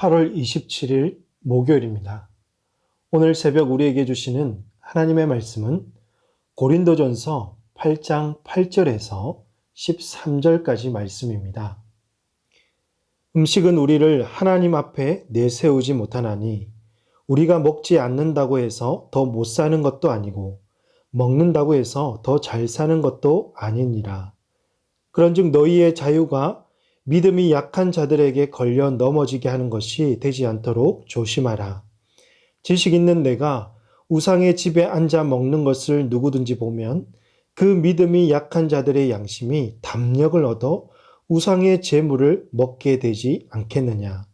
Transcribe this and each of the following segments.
8월 27일 목요일입니다. 오늘 새벽 우리에게 주시는 하나님의 말씀은 고린도전서 8장 8절에서 13절까지 말씀입니다. 음식은 우리를 하나님 앞에 내세우지 못하나니 우리가 먹지 않는다고 해서 더 못 사는 것도 아니고 먹는다고 해서 더 잘 사는 것도 아니니라. 그런즉 너희의 자유가 믿음이 약한 자들에게 걸려 넘어지게 하는 것이 되지 않도록 조심하라. 지식 있는 내가 우상의 집에 앉아 먹는 것을 누구든지 보면 그 믿음이 약한 자들의 양심이 담력을 얻어 우상의 재물을 먹게 되지 않겠느냐.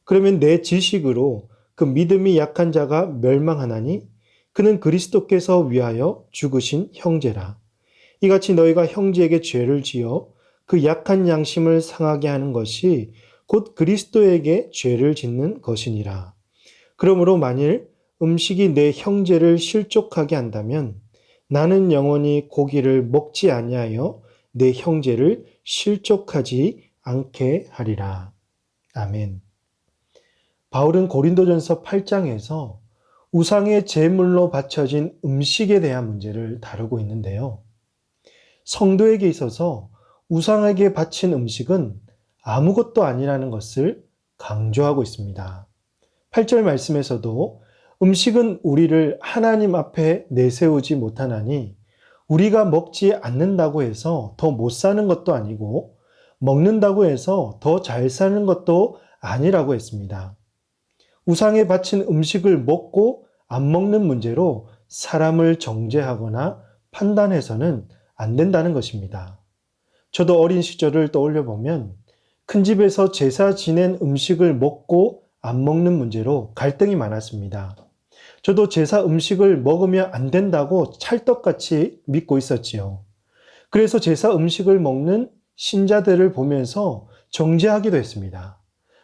그러면 내 지식으로 그 믿음이 약한 자가 멸망하나니 그는 그리스도께서 위하여 죽으신 형제라. 이같이 너희가 형제에게 죄를 지어 그 약한 양심을 상하게 하는 것이 곧 그리스도에게 죄를 짓는 것이니라. 그러므로 만일 음식이 내 형제를 실족하게 한다면 나는 영원히 고기를 먹지 아니하여 내 형제를 실족하지 않게 하리라. 아멘. 바울은 고린도전서 8장에서 우상의 제물로 바쳐진 음식에 대한 문제를 다루고 있는데요. 성도에게 있어서 우상에게 바친 음식은 아무것도 아니라는 것을 강조하고 있습니다. 8절 말씀에서도 음식은 우리를 하나님 앞에 내세우지 못하나니 우리가 먹지 않는다고 해서 더 못 사는 것도 아니고 먹는다고 해서 더 잘 사는 것도 아니라고 했습니다. 우상에 바친 음식을 먹고 안 먹는 문제로 사람을 정죄하거나 판단해서는 안 된다는 것입니다. 저도 어린 시절을 떠올려 보면 큰 집에서 제사 지낸 음식을 먹고 안 먹는 문제로 갈등이 많았습니다. 저도 제사 음식을 먹으면 안 된다고 찰떡같이 믿고 있었지요. 그래서 제사 음식을 먹는 신자들을 보면서 정죄하기도 했습니다.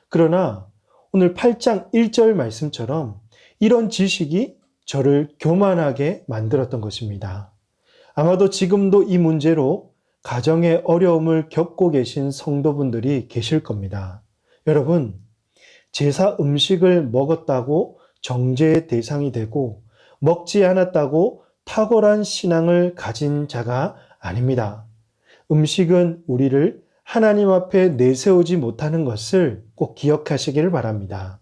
그러나 오늘 8장 1절 말씀처럼 이런 지식이 저를 교만하게 만들었던 것입니다. 아마도 지금도 이 문제로 가정의 어려움을 겪고 계신 성도분들이 계실 겁니다. 여러분, 제사 음식을 먹었다고 정죄의 대상이 되고 먹지 않았다고 탁월한 신앙을 가진 자가 아닙니다. 음식은 우리를 하나님 앞에 내세우지 못하는 것을 꼭 기억하시기를 바랍니다.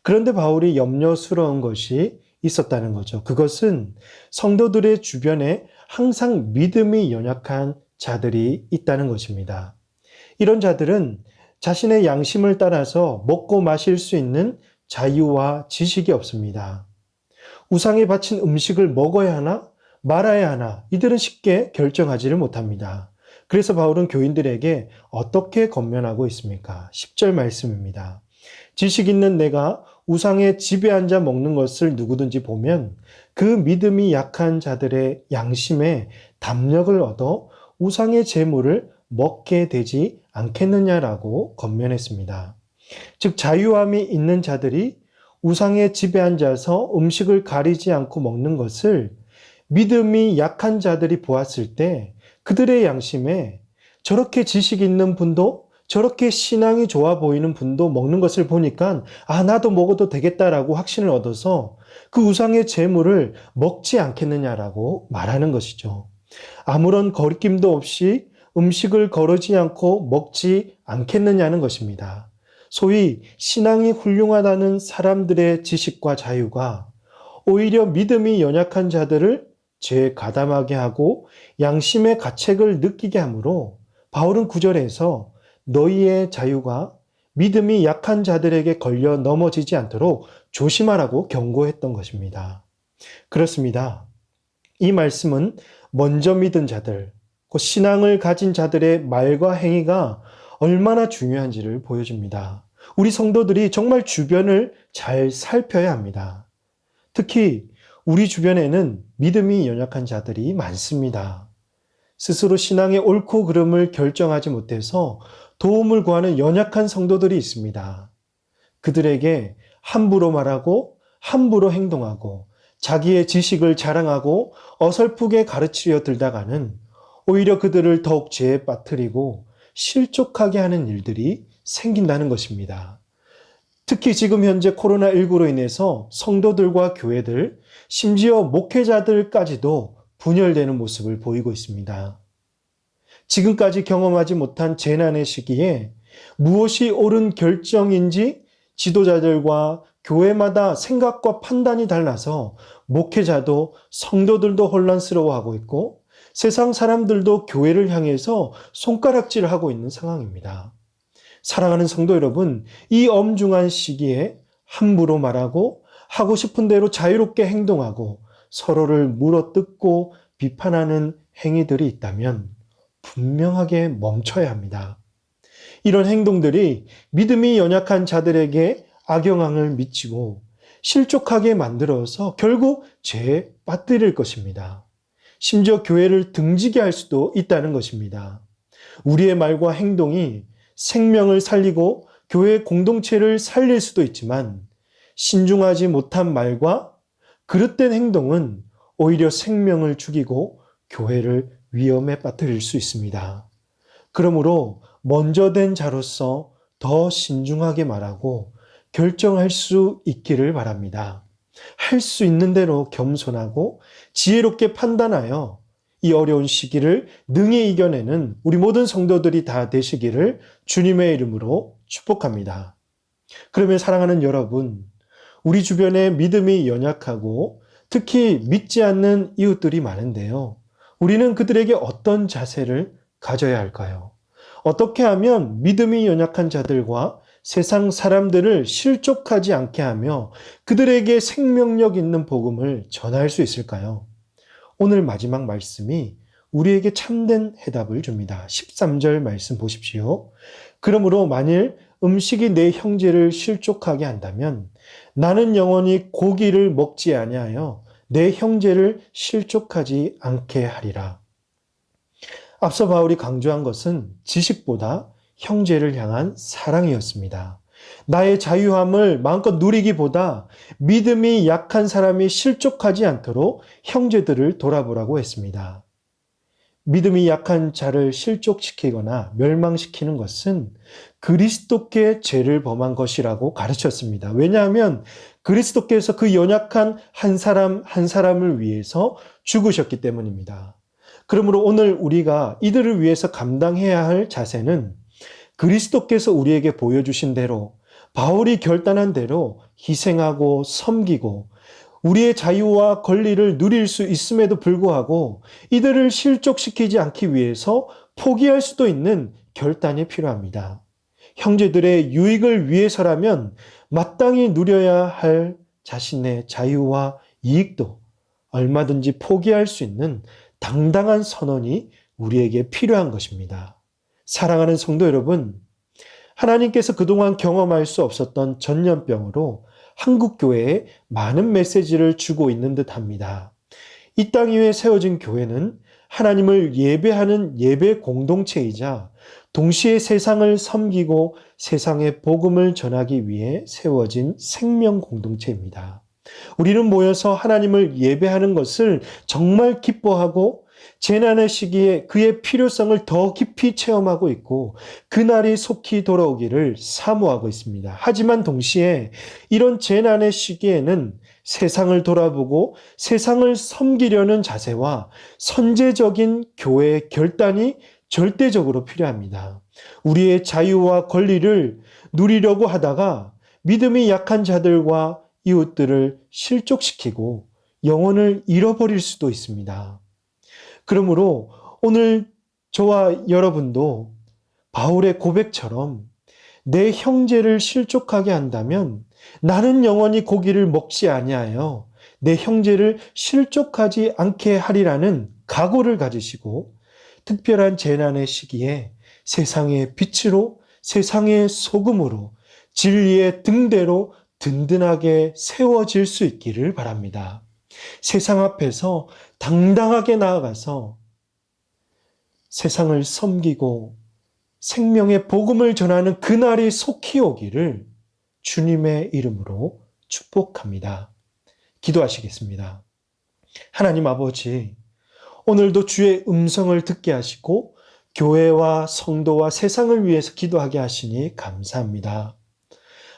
그런데 바울이 염려스러운 것이 있었다는 거죠. 그것은 성도들의 주변에 항상 믿음이 연약한 자들이 있다는 것입니다. 이런 자들은 자신의 양심을 따라서 먹고 마실 수 있는 자유와 지식이 없습니다. 우상에 바친 음식을 먹어야 하나 말아야 하나 이들은 쉽게 결정하지를 못합니다. 그래서 바울은 교인들에게 어떻게 권면하고 있습니까? 10절 말씀입니다. 지식 있는 내가 우상의 집에 앉아 먹는 것을 누구든지 보면 그 믿음이 약한 자들의 양심에 담력을 얻어 우상의 재물을 먹게 되지 않겠느냐라고 권면했습니다. 즉 자유함이 있는 자들이 우상의 집에 앉아서 음식을 가리지 않고 먹는 것을 믿음이 약한 자들이 보았을 때 그들의 양심에 저렇게 지식 있는 분도 저렇게 신앙이 좋아 보이는 분도 먹는 것을 보니까 나도 먹어도 되겠다라고 확신을 얻어서 그 우상의 재물을 먹지 않겠느냐라고 말하는 것이죠. 아무런 거리낌도 없이 음식을 거르지 않고 먹지 않겠느냐는 것입니다. 소위 신앙이 훌륭하다는 사람들의 지식과 자유가 오히려 믿음이 연약한 자들을 죄에 가담하게 하고 양심의 가책을 느끼게 하므로 바울은 9절에서 너희의 자유가 믿음이 약한 자들에게 걸려 넘어지지 않도록 조심하라고 경고했던 것입니다. 그렇습니다. 이 말씀은 먼저 믿은 자들, 그 신앙을 가진 자들의 말과 행위가 얼마나 중요한지를 보여줍니다. 우리 성도들이 정말 주변을 잘 살펴야 합니다. 특히 우리 주변에는 믿음이 연약한 자들이 많습니다. 스스로 신앙의 옳고 그름을 결정하지 못해서 도움을 구하는 연약한 성도들이 있습니다. 그들에게 함부로 말하고 함부로 행동하고 자기의 지식을 자랑하고 어설프게 가르치려 들다가는 오히려 그들을 더욱 죄에 빠뜨리고 실족하게 하는 일들이 생긴다는 것입니다. 특히 지금 현재 코로나19로 인해서 성도들과 교회들, 심지어 목회자들까지도 분열되는 모습을 보이고 있습니다. 지금까지 경험하지 못한 재난의 시기에 무엇이 옳은 결정인지 지도자들과 교회마다 생각과 판단이 달라서 목회자도 성도들도 혼란스러워하고 있고 세상 사람들도 교회를 향해서 손가락질을 하고 있는 상황입니다. 사랑하는 성도 여러분, 이 엄중한 시기에 함부로 말하고 하고 싶은 대로 자유롭게 행동하고 서로를 물어뜯고 비판하는 행위들이 있다면 분명하게 멈춰야 합니다. 이런 행동들이 믿음이 연약한 자들에게 악영향을 미치고 실족하게 만들어서 결국 죄에 빠뜨릴 것입니다. 심지어 교회를 등지게 할 수도 있다는 것입니다. 우리의 말과 행동이 생명을 살리고 교회 공동체를 살릴 수도 있지만 신중하지 못한 말과 그릇된 행동은 오히려 생명을 죽이고 교회를 위험에 빠뜨릴 수 있습니다. 그러므로 먼저 된 자로서 더 신중하게 말하고 결정할 수 있기를 바랍니다. 할 수 있는 대로 겸손하고 지혜롭게 판단하여 이 어려운 시기를 능히 이겨내는 우리 모든 성도들이 다 되시기를 주님의 이름으로 축복합니다. 그러면 사랑하는 여러분, 우리 주변에 믿음이 연약하고 특히 믿지 않는 이웃들이 많은데요. 우리는 그들에게 어떤 자세를 가져야 할까요? 어떻게 하면 믿음이 연약한 자들과 세상 사람들을 실족하지 않게 하며 그들에게 생명력 있는 복음을 전할 수 있을까요? 오늘 마지막 말씀이 우리에게 참된 해답을 줍니다. 13절 말씀 보십시오. 그러므로 만일 음식이 내 형제를 실족하게 한다면 나는 영원히 고기를 먹지 아니하여 내 형제를 실족하지 않게 하리라. 앞서 바울이 강조한 것은 지식보다 형제를 향한 사랑이었습니다. 나의 자유함을 마음껏 누리기보다 믿음이 약한 사람이 실족하지 않도록 형제들을 돌아보라고 했습니다. 믿음이 약한 자를 실족시키거나 멸망시키는 것은 그리스도께 죄를 범한 것이라고 가르쳤습니다. 왜냐하면 그리스도께서 그 연약한 한 사람 한 사람을 위해서 죽으셨기 때문입니다. 그러므로 오늘 우리가 이들을 위해서 감당해야 할 자세는 그리스도께서 우리에게 보여주신 대로 바울이 결단한 대로 희생하고 섬기고 우리의 자유와 권리를 누릴 수 있음에도 불구하고 이들을 실족시키지 않기 위해서 포기할 수도 있는 결단이 필요합니다. 형제들의 유익을 위해서라면 마땅히 누려야 할 자신의 자유와 이익도 얼마든지 포기할 수 있는 당당한 선언이 우리에게 필요한 것입니다. 사랑하는 성도 여러분, 하나님께서 그동안 경험할 수 없었던 전염병으로 한국교회에 많은 메시지를 주고 있는 듯합니다. 이 땅 위에 세워진 교회는 하나님을 예배하는 예배 공동체이자 동시에 세상을 섬기고 세상의 복음을 전하기 위해 세워진 생명 공동체입니다. 우리는 모여서 하나님을 예배하는 것을 정말 기뻐하고 재난의 시기에 그의 필요성을 더 깊이 체험하고 있고 그날이 속히 돌아오기를 사모하고 있습니다. 하지만 동시에 이런 재난의 시기에는 세상을 돌아보고 세상을 섬기려는 자세와 선제적인 교회의 결단이 절대적으로 필요합니다. 우리의 자유와 권리를 누리려고 하다가 믿음이 약한 자들과 이웃들을 실족시키고 영혼을 잃어버릴 수도 있습니다. 그러므로 오늘 저와 여러분도 바울의 고백처럼 내 형제를 실족하게 한다면 나는 영원히 고기를 먹지 아니하여 내 형제를 실족하지 않게 하리라는 각오를 가지시고 특별한 재난의 시기에 세상의 빛으로 세상의 소금으로 진리의 등대로 든든하게 세워질 수 있기를 바랍니다. 세상 앞에서 당당하게 나아가서 세상을 섬기고 생명의 복음을 전하는 그날이 속히 오기를 주님의 이름으로 축복합니다. 기도하시겠습니다. 하나님 아버지, 오늘도 주의 음성을 듣게 하시고 교회와 성도와 세상을 위해서 기도하게 하시니 감사합니다.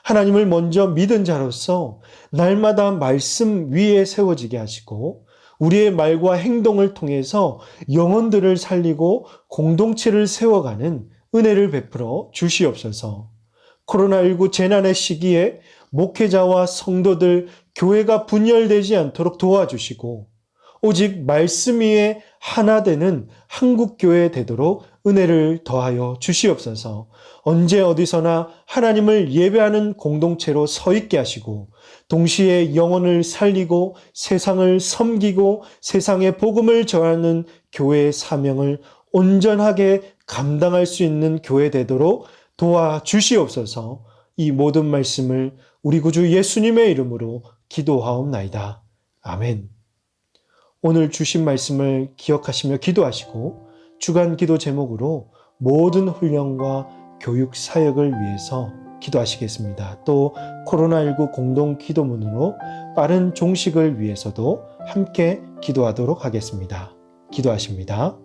하나님을 먼저 믿은 자로서 날마다 말씀 위에 세워지게 하시고 우리의 말과 행동을 통해서 영혼들을 살리고 공동체를 세워가는 은혜를 베풀어 주시옵소서. 코로나19 재난의 시기에 목회자와 성도들, 교회가 분열되지 않도록 도와주시고 오직 말씀 위에 하나 되는 한국교회 되도록 은혜를 더하여 주시옵소서. 언제 어디서나 하나님을 예배하는 공동체로 서 있게 하시고 동시에 영혼을 살리고 세상을 섬기고 세상에 복음을 전하는 교회의 사명을 온전하게 감당할 수 있는 교회 되도록 도와주시옵소서. 이 모든 말씀을 우리 구주 예수님의 이름으로 기도하옵나이다. 아멘. 오늘 주신 말씀을 기억하시며 기도하시고 주간 기도 제목으로 모든 훈련과 교육 사역을 위해서 기도하시겠습니다. 또 코로나19 공동 기도문으로 빠른 종식을 위해서도 함께 기도하도록 하겠습니다. 기도하십니다.